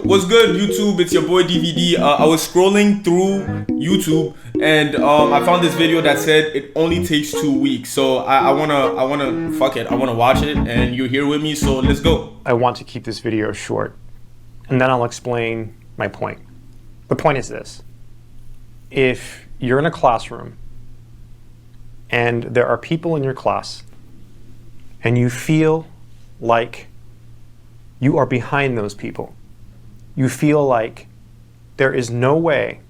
What's good, YouTube? It's your boy DVD. I was scrolling through YouTube and I found this video that said it only takes 2 weeks. So I wanna fuck it. I wanna watch it, and you're here with me. So let's go. I want to keep this video short, and then I'll explain my point. The point is this: if you're in a classroom and there are people in your class, and you feel like you are behind those people, you feel like there is no way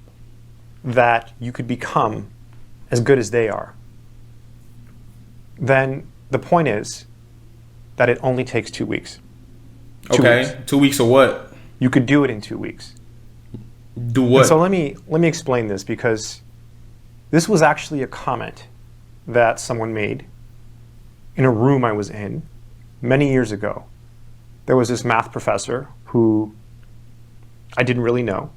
that you could become as good as they are, then the point is that it only takes 2 weeks. Okay, 2 weeks or what? You could do it in 2 weeks. Do what? And so let me explain this, because this was actually a comment that someone made in a room I was in many years ago. There was this math professor who I didn't really know,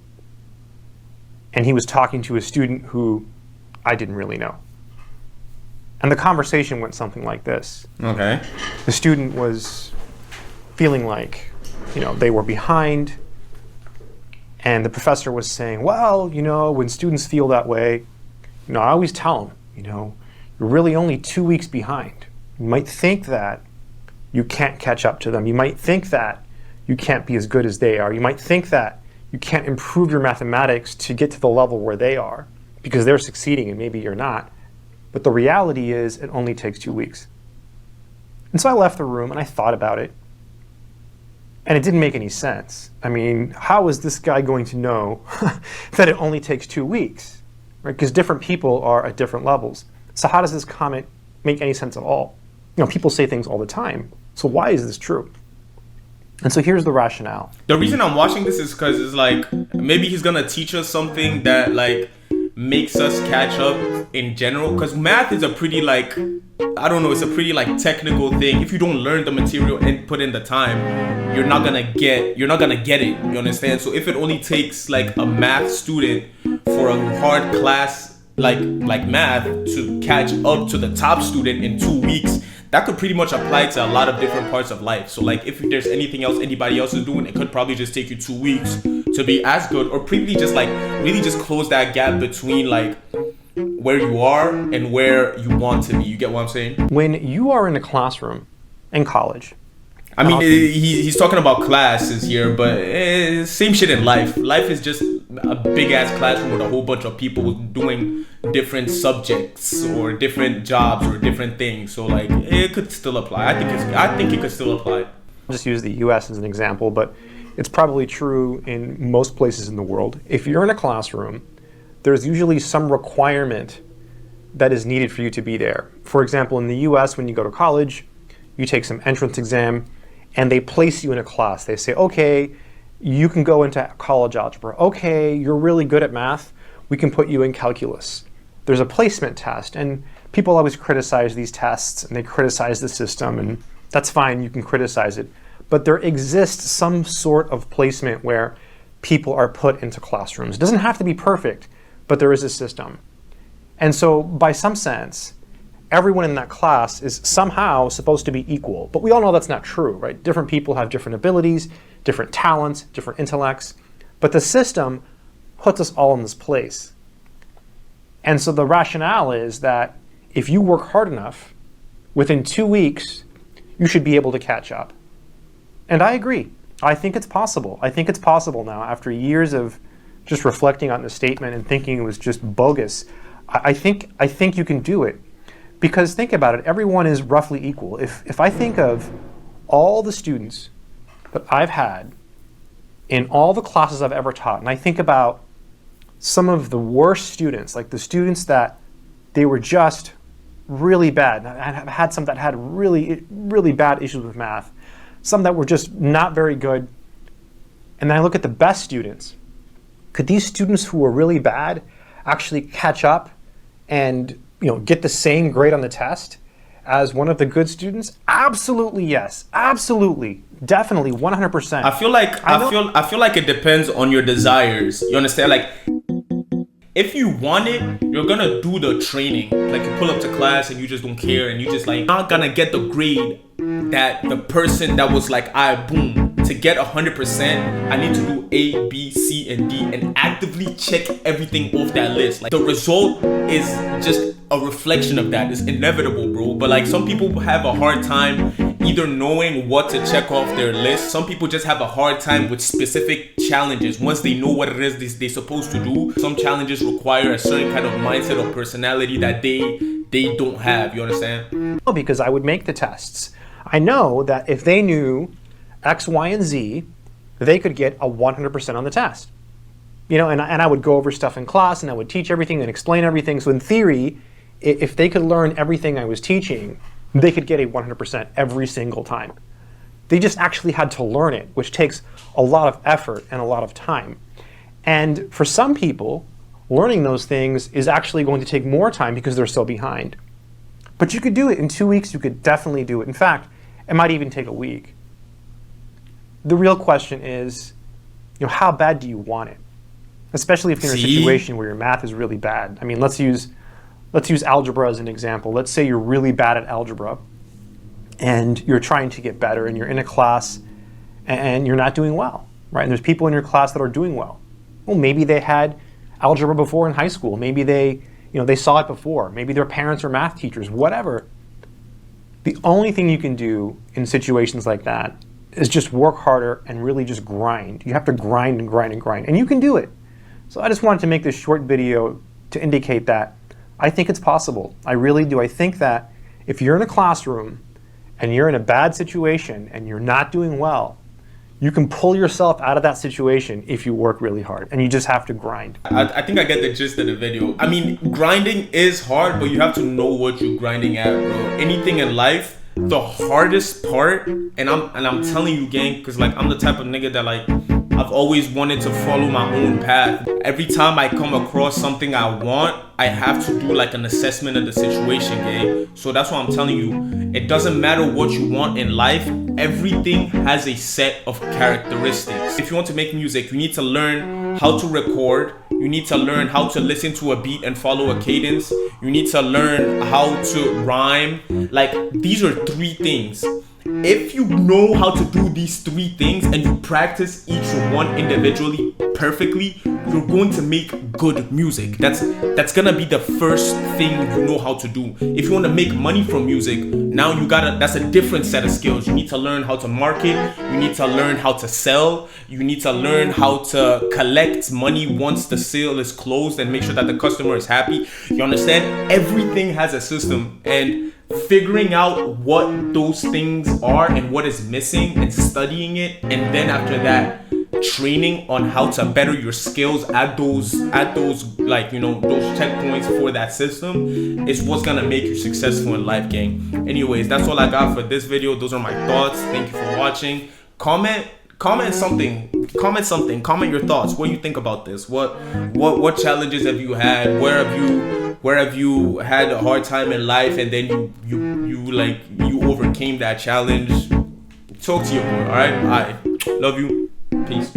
and he was talking to a student who I didn't really know. And the conversation went something like this. Okay. The student was feeling like, they were behind, and the professor was saying, well, when students feel that way, I always tell them, you're really only 2 weeks behind. You might think that you can't catch up to them. You might think that you can't be as good as they are. You might think that you can't improve your mathematics to get to the level where they are because they're succeeding and maybe you're not. But the reality is it only takes 2 weeks. And so I left the room and I thought about it. And it didn't make any sense. I mean, how is this guy going to know that it only takes 2 weeks? Right? Because different people are at different levels. So how does this comment make any sense at all? People say things all the time. So why is this true? And so here's the rationale. The reason I'm watching this is because it's like maybe he's gonna teach us something that makes us catch up in general. Because math is a pretty it's a pretty technical thing. If you don't learn the material and put in the time, you're not gonna get it. You understand? So if it only takes a math student for a hard class like math to catch up to the top student in 2 weeks, that could pretty much apply to a lot of different parts of life. So if there's anything else anybody else is doing, it could probably just take you 2 weeks to be as good, or probably just really just close that gap between where you are and where you want to be. You get what I'm saying? When you are in a classroom in college, I mean, he's talking about classes here, but same shit in life. Life is just a big ass classroom with a whole bunch of people doing different subjects or different jobs or different things. So it could still apply. I think it could still apply. I'll just use the US as an example, but it's probably true in most places in the world. If you're in a classroom, there's usually some requirement that is needed for you to be there. For example, in the US, when you go to college, you take some entrance exam, and they place you in a class. They say, okay, you can go into college algebra. Okay, you're really good at math. We can put you in calculus. There's a placement test, and people always criticize these tests, and they criticize the system, and that's fine, you can criticize it. But there exists some sort of placement where people are put into classrooms. It doesn't have to be perfect, but there is a system. And so, by some sense, everyone in that class is somehow supposed to be equal. But we all know that's not true, right? Different people have different abilities, different talents, different intellects. But the system puts us all in this place. And so the rationale is that if you work hard enough, within 2 weeks, you should be able to catch up. And I agree. I think it's possible. I think it's possible now, after years of just reflecting on the statement and thinking it was just bogus. I think you can do it. Because think about it, everyone is roughly equal. If I think of all the students that I've had in all the classes I've ever taught, and I think about some of the worst students, like the students that they were just really bad. I've had some that had really, really bad issues with math, some that were just not very good. And then I look at the best students. Could these students who were really bad actually catch up and get the same grade on the test as one of the good students? Absolutely yes. Absolutely. Definitely 100%. I feel like it depends on your desires. You understand? If you want it, you're gonna do the training. You pull up to class and you just don't care, and you just not gonna get the grade that the person that was boom, to get 100%, I need to do A, B, C, and D and actively check everything off that list. Like, the result is just a reflection of that. It's inevitable, bro. But like, some people have a hard time either knowing what to check off their list. Some people just have a hard time with specific challenges. Once they know what it is they're supposed to do, some challenges require a certain kind of mindset or personality that they don't have. You understand? Because I would make the tests. I know that if they knew X, Y, and Z, they could get a 100% on the test. You know, and I would go over stuff in class, and I would teach everything and explain everything. So in theory, if they could learn everything I was teaching, they could get a 100% every single time. They just actually had to learn it, which takes a lot of effort and a lot of time. And for some people, learning those things is actually going to take more time because they're so behind. But you could do it in 2 weeks. You could definitely do it. In fact, it might even take a week. The real question is, you know, how bad do you want it? Especially if you're in a situation where your math is really bad. I mean, let's use algebra as an example. Let's say you're really bad at algebra and you're trying to get better, and you're in a class and you're not doing well, right? And there's people in your class that are doing well. Well, maybe they had algebra before in high school. Maybe they saw it before. Maybe their parents are math teachers, whatever. The only thing you can do in situations like that is just work harder and really just grind. You have to grind and grind and grind, and you can do it. So I just wanted to make this short video to indicate that I think it's possible. I really do. I think that if you're in a classroom and you're in a bad situation and you're not doing well, you can pull yourself out of that situation if you work really hard, and you just have to grind. I think I get the gist of the video. I mean, grinding is hard, but you have to know what you're grinding at, bro. Anything in life, the hardest part, and I'm telling you, gang, because like, I'm the type of nigga that like, I've always wanted to follow my own path. Every time I come across something I want, I have to do like an assessment of the situation, gang. So that's why I'm telling you, it doesn't matter what you want in life, everything has a set of characteristics. If you want to make music, you need to learn how to record. You need to learn how to listen to a beat and follow a cadence. You need to learn how to rhyme. Like, these are 3 things. If you know how to do these 3 things and you practice each one individually perfectly, you're going to make good music. That's gonna be the first thing you know how to do. If you want to make money from music, now that's a different set of skills. You need to learn how to market, you need to learn how to sell, you need to learn how to collect money once the sale is closed and make sure that the customer is happy. You understand? Everything has a system, and figuring out what those things are and what is missing and studying it, and then after that training on how to better your skills at those like, you know, those checkpoints for that system is what's gonna make you successful in life, gang. Anyways, that's all I got for this video. Those are my thoughts. Thank you for watching. Comment something. Comment your thoughts. What do you think about this? What challenges have you had? Where have you had a hard time in life and then you overcame that challenge? Talk to your boy. All right. Love you. Peace.